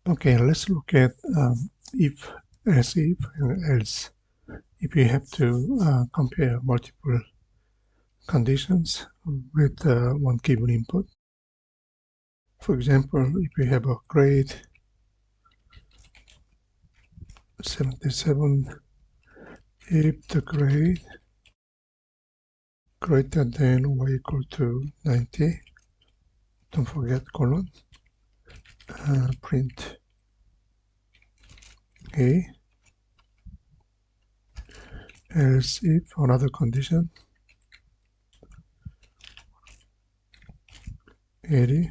Okay, let's look at if, as if, and else. If you have to compare multiple conditions with one given input. For example, if you have a grade 77, if the grade greater than or equal to 90, don't forget colon, print A, else if another condition, 80,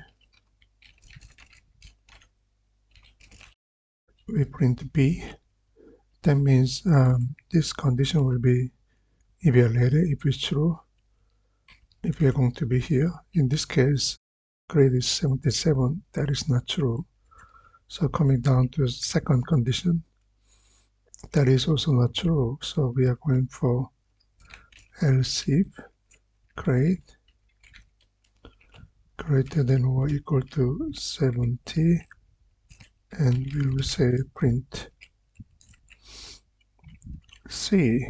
we print B. That means this condition will be evaluated if it's true, if we are going to be here. In this case, grade is 77, that is not true. So coming down to the second condition, that is also not true. So we are going for else if grade greater than or equal to 70, and we will say print C.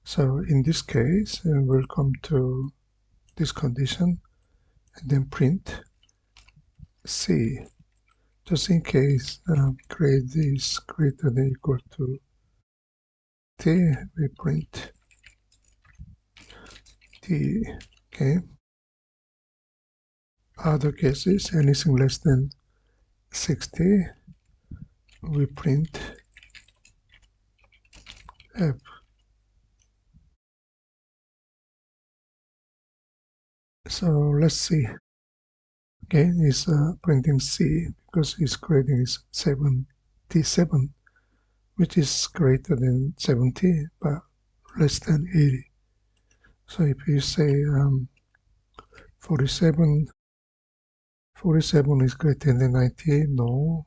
So in this case, we'll come to this condition and then print C. Just in case grade is greater than or equal to T, we print T. Okay. Other cases, anything less than 60, we print F. So let's see. Again, it's printing C because its grading is 77, which is greater than 70 but less than 80. So if you say 47 is greater than 90, no.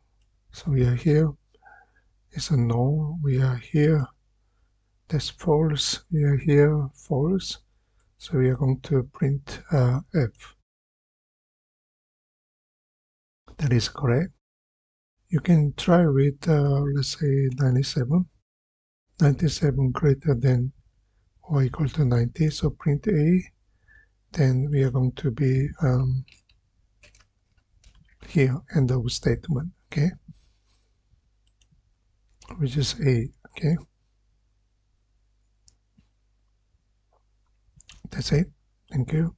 So we are here. It's a no. We are here. That's false. We are here. False. So we are going to print F. That is correct. You can try with, let's say, 97. 97 greater than or equal to 90. So print A. Then we are going to be here, end of statement. Okay. Which is A. Okay. That's it. Thank you.